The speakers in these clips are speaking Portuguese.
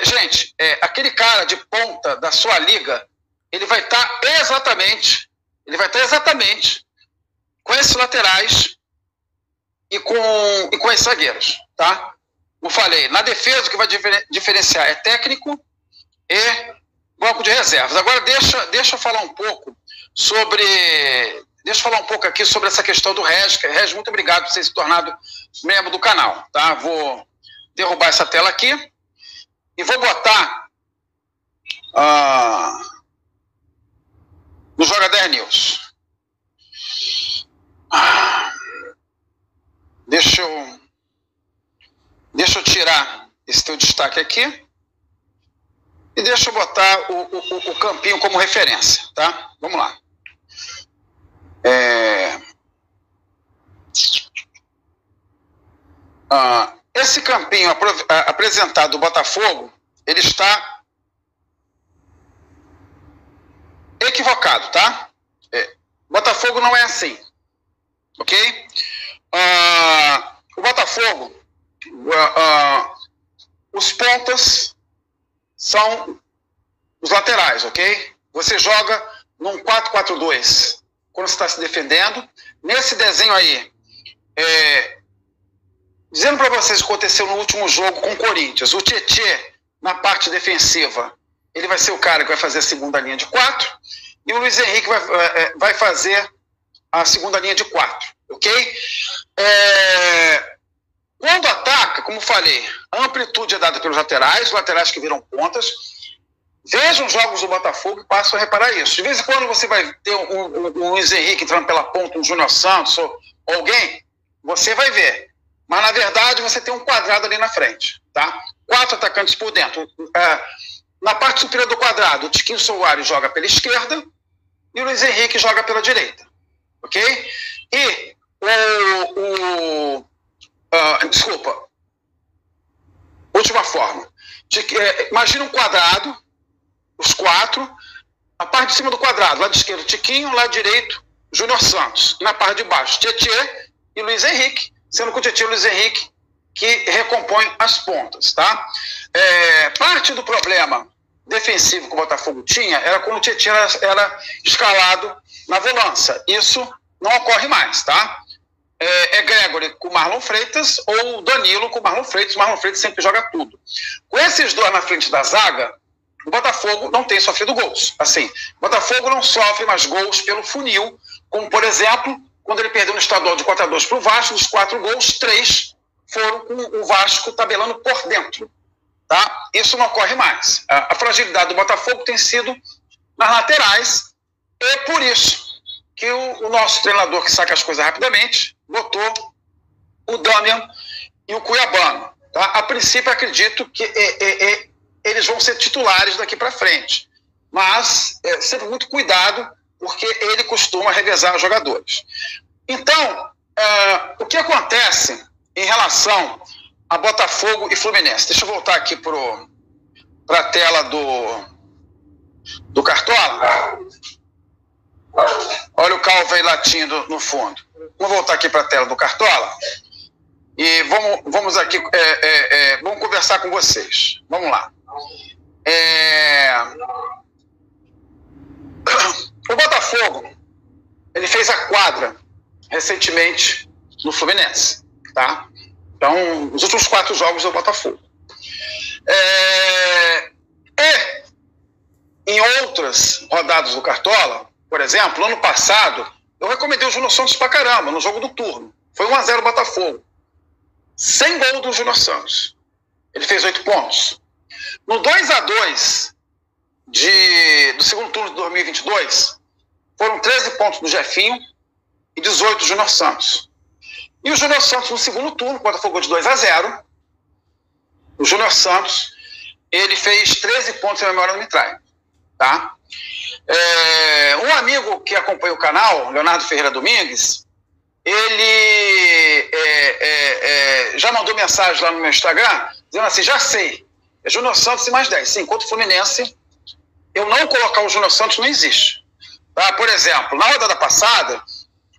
gente, aquele cara de ponta da sua liga, ele vai estar exatamente com esses laterais e com esses zagueiros, tá? Como falei, na defesa o que vai diferenciar é técnico e banco de reservas. Agora deixa eu falar um pouco aqui sobre essa questão do Regis. Regis, muito obrigado por ter se tornado membro do canal, tá? Vou derrubar essa tela aqui e vou botar no Joga 10 News. Deixa eu tirar esse teu destaque aqui e deixa eu botar o campinho como referência, tá? Vamos lá. Esse campinho apresentado do Botafogo, ele está equivocado, tá? Botafogo não é assim, ok? O Botafogo, os pontas são os laterais, ok? Você joga num 4-4-2 quando você está se defendendo. Nesse desenho aí, dizendo para vocês o que aconteceu no último jogo com o Corinthians, o Tietê, na parte defensiva, ele vai ser o cara que vai fazer a segunda linha de 4, e o Luiz Henrique vai fazer a segunda linha de 4, ok? Quando ataca, como falei, a amplitude é dada pelos laterais, os laterais que viram pontas. Vejam jogos do Botafogo e passam a reparar isso. De vez em quando você vai ter um Luiz Henrique entrando pela ponta, um Júnior Santos ou alguém, você vai ver. Mas, na verdade, você tem um quadrado ali na frente, tá? 4 atacantes por dentro. Na parte superior do quadrado, o Tiquinho Soares joga pela esquerda e o Luiz Henrique joga pela direita, ok? E última forma. Imagina um quadrado, os 4, a parte de cima do quadrado, lado esquerdo Tiquinho, lado direito Júnior Santos, na parte de baixo Tietê e Luiz Henrique, sendo que o Tietê e o Luiz Henrique que recompõem as pontas, tá? Parte do problema defensivo que o Botafogo tinha era quando o Tietê era escalado na volância. Isso não ocorre mais, tá? Gregory com Marlon Freitas ou Danilo com Marlon Freitas. Marlon Freitas sempre joga tudo. Com esses dois na frente da zaga, o Botafogo não tem sofrido gols. Assim, o Botafogo não sofre mais gols pelo funil, como, por exemplo, quando ele perdeu no estadual de 4-2 para o Vasco, dos 4 gols, 3 foram com o Vasco tabelando por dentro. Tá? Isso não ocorre mais. A fragilidade do Botafogo tem sido nas laterais, e por isso que o nosso treinador, que saca as coisas rapidamente, botou o Damian e o Cuiabano. Tá? A princípio, acredito que eles vão ser titulares daqui para frente. Mas sempre muito cuidado, porque ele costuma revezar os jogadores. Então, o que acontece em relação a Botafogo e Fluminense? Deixa eu voltar aqui para a tela do Cartola. Olha o Calvo aí latindo no fundo. Vamos voltar aqui para a tela do Cartola e vamos aqui, vamos conversar com vocês. Vamos lá. O Botafogo, ele fez a quadra recentemente no Fluminense, tá? Então, os últimos 4 jogos do Botafogo. E em outras rodadas do Cartola, por exemplo, ano passado, eu recomendei o Júnior Santos pra caramba no jogo do turno. Foi 1-0 Botafogo. Sem gol do Júnior Santos. Ele fez 8 pontos. No 2-2 do segundo turno de 2022, foram 13 pontos do Jefinho e 18 do Júnior Santos. E o Júnior Santos, no segundo turno, o Botafogo de 2-0, o Júnior Santos, ele fez 13 pontos, se a memória não me trai. Tá? Um amigo que acompanha o canal, Leonardo Ferreira Domingues, ele já mandou mensagem lá no meu Instagram, dizendo assim, já sei, é Júnior Santos e mais 10. Sim, enquanto o Fluminense, eu não colocar o Júnior Santos não existe. Tá? Por exemplo, na rodada passada,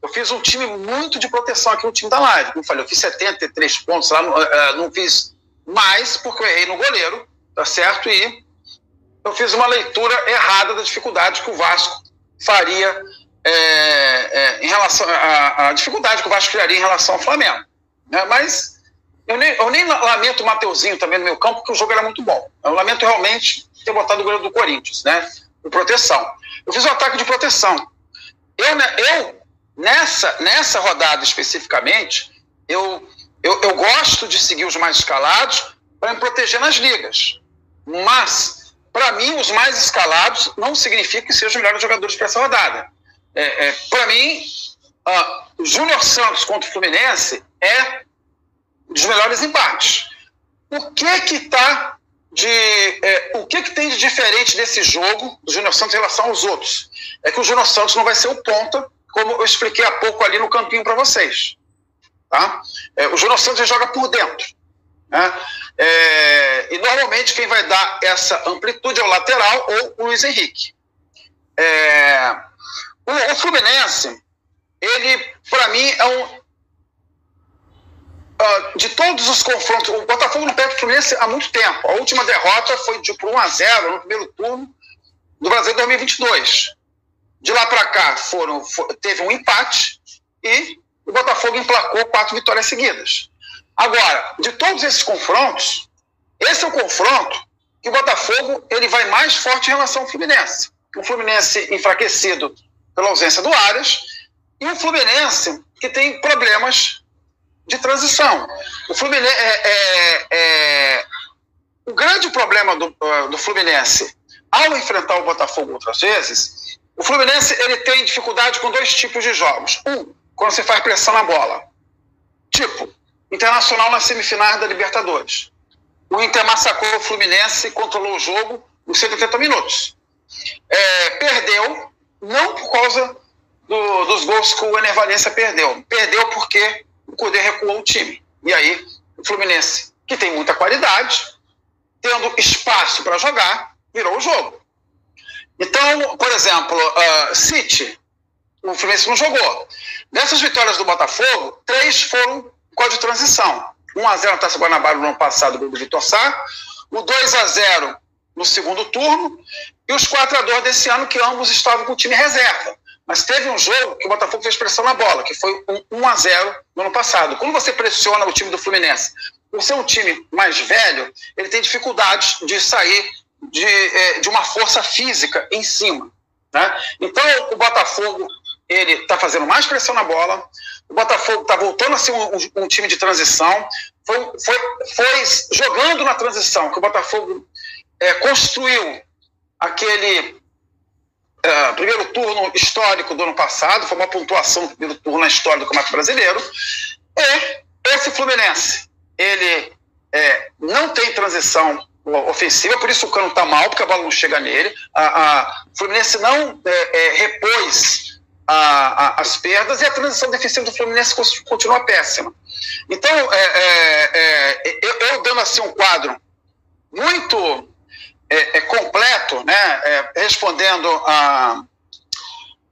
eu fiz um time muito de proteção aqui no time da live. Como eu falei, eu fiz 73 pontos lá, não fiz mais porque eu errei no goleiro, tá certo? E eu fiz uma leitura errada da dificuldade que o Vasco faria em relação à dificuldade que o Vasco criaria em relação ao Flamengo, né? Mas eu nem lamento o Mateuzinho também no meu campo, porque o jogo era muito bom. Eu lamento realmente ter botado o goleiro do Corinthians, né? De proteção. Eu fiz um ataque de proteção. Eu nessa rodada especificamente, eu gosto de seguir os mais escalados para me proteger nas ligas. Mas, para mim, os mais escalados não significa que sejam os melhores jogadores para essa rodada. Para mim, o Júnior Santos contra o Fluminense é dos melhores embates. O que tem de diferente desse jogo do Júnior Santos em relação aos outros? É que o Júnior Santos não vai ser o ponta, como eu expliquei há pouco ali no campinho para vocês. Tá? O Júnior Santos joga por dentro, né? E normalmente quem vai dar essa amplitude é o lateral ou o Luiz Henrique. O Fluminense, ele, para mim, de todos os confrontos, o Botafogo não perde o Fluminense há muito tempo. A última derrota foi por 1-0 no primeiro turno do Brasil 2022. De lá para cá teve um empate e o Botafogo emplacou 4 vitórias seguidas. Agora, de todos esses confrontos, esse é o confronto que o Botafogo ele vai mais forte em relação ao Fluminense. O Fluminense enfraquecido pela ausência do Arias e o Fluminense que tem problemas de transição. O Fluminense o grande problema do Fluminense ao enfrentar o Botafogo outras vezes, o Fluminense ele tem dificuldade com 2 tipos de jogos. Quando você faz pressão na bola. Tipo, Internacional nas semifinais da Libertadores. O Inter massacrou o Fluminense e controlou o jogo nos 180 minutos. Perdeu, não por causa dos gols que o Ener Valencia perdeu. Perdeu porque o Cudê recuou o time. E aí, o Fluminense, que tem muita qualidade, tendo espaço para jogar, virou o jogo. Então, por exemplo, City, o Fluminense não jogou. Nessas vitórias do Botafogo, 3 foram código de transição. 1-0 na Taça Guanabara no ano passado, do Vitor Sá, o 2-0 no segundo turno, e os 4-2 desse ano, que ambos estavam com o time reserva. Mas teve um jogo que o Botafogo fez pressão na bola, que foi um 1-0 no ano passado. Quando você pressiona o time do Fluminense, por ser um time mais velho, ele tem dificuldades de sair de uma força física em cima, né? Então, o Botafogo ele está fazendo mais pressão na bola, o Botafogo está voltando a ser um time de transição, foi jogando na transição, que o Botafogo construiu aquele primeiro turno histórico do ano passado, foi uma pontuação do primeiro turno na história do Campeonato Brasileiro, e esse Fluminense, ele não tem transição ofensiva, por isso o Cano está mal, porque a bola não chega nele, o Fluminense não repôs as perdas, e a transição defensiva do Fluminense continua péssima. Então, eu dando assim um quadro muito completo, né, respondendo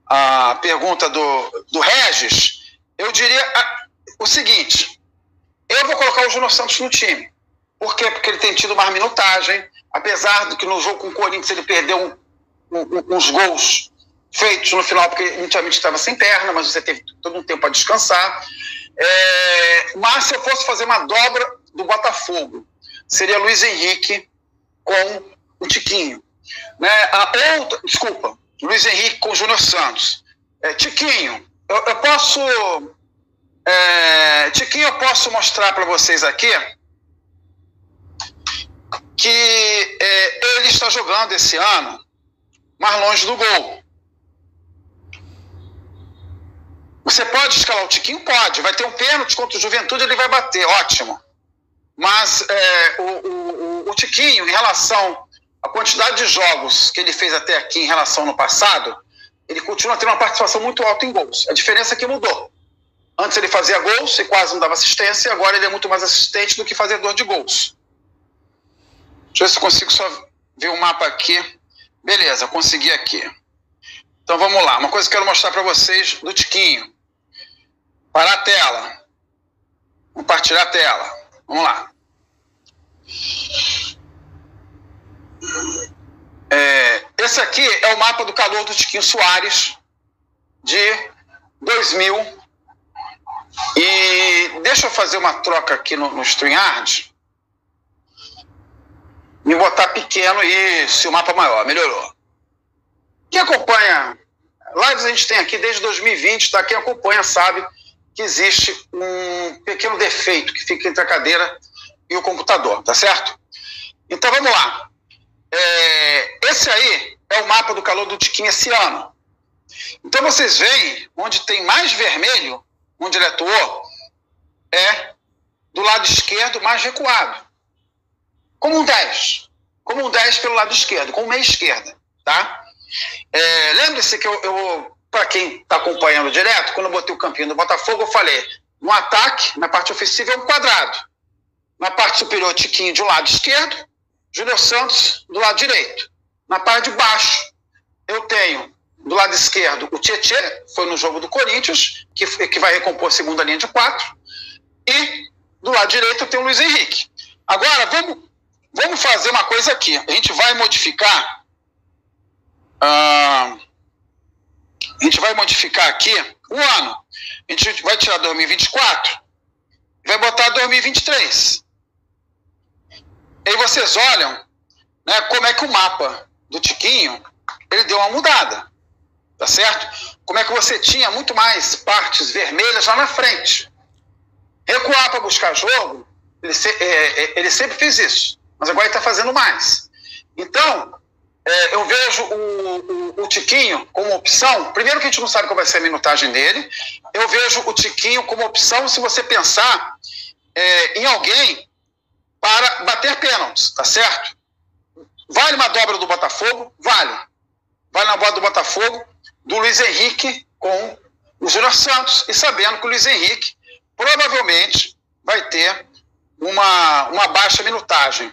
a pergunta do Regis, eu diria o seguinte: eu vou colocar o Júnior Santos no time. Por quê? Porque ele tem tido mais minutagem, apesar de que no jogo com o Corinthians ele perdeu uns gols feitos no final, porque inicialmente estava sem perna, mas você teve todo um tempo para descansar. Mas se eu fosse fazer uma dobra do Botafogo, seria Luiz Henrique com o Tiquinho. Né? Luiz Henrique com o Júnior Santos. Tiquinho, eu posso mostrar para vocês aqui que ele está jogando esse ano mais longe do gol. Você pode escalar o Tiquinho? Pode. Vai ter um pênalti contra o Juventude, ele vai bater. Ótimo. Mas o Tiquinho, em relação à quantidade de jogos que ele fez até aqui em relação ao ano passado, ele continua tendo uma participação muito alta em gols. A diferença é que mudou. Antes ele fazia gols e quase não dava assistência, agora ele é muito mais assistente do que fazedor de gols. Deixa eu ver se eu consigo só ver o mapa aqui. Beleza, consegui aqui. Então vamos lá. Uma coisa que eu quero mostrar para vocês do Tiquinho. Parar a tela. Compartilhar a tela. Vamos lá. Esse aqui é o mapa do calor do Tiquinho Soares de 2000. E deixa eu fazer uma troca aqui no StreamYard. Me botar pequeno e se o mapa maior. Melhorou. Quem acompanha lives a gente tem aqui desde 2020, tá? Quem acompanha sabe que existe um pequeno defeito que fica entre a cadeira e o computador, tá certo? Então vamos lá. Esse aí é o mapa do calor do Tiquinho esse ano. Então vocês veem onde tem mais vermelho, onde ele atuou, é do lado esquerdo mais recuado. Como um 10. Como um 10 pelo lado esquerdo, com meia esquerda, tá? Lembre-se que para quem está acompanhando direto, quando eu botei o campinho do Botafogo, eu falei, no ataque, na parte ofensiva, é um quadrado. Na parte superior, Tiquinho do lado esquerdo, Júnior Santos do lado direito. Na parte de baixo, eu tenho do lado esquerdo o Tietê, foi no jogo do Corinthians, que vai recompor a segunda linha de 4. E do lado direito eu tenho o Luiz Henrique. Agora, vamos fazer uma coisa aqui. A gente vai modificar... a gente vai modificar aqui o ano. A gente vai tirar 2024 e vai botar 2023. E aí vocês olham, né, como é que o mapa do Tiquinho ele deu uma mudada, tá certo? Como é que você tinha muito mais partes vermelhas lá na frente. Recuar para buscar jogo, ele sempre fez isso, mas agora ele está fazendo mais. Então, eu vejo o Tiquinho como opção. Primeiro que a gente não sabe qual vai ser a minutagem dele. Eu vejo o Tiquinho como opção se você pensar em alguém para bater pênaltis, tá certo? Vale uma dobra do Botafogo? Vale. Vale uma dobra do Botafogo, do Luiz Henrique com o Júnior Santos, e sabendo que o Luiz Henrique provavelmente vai ter uma baixa minutagem.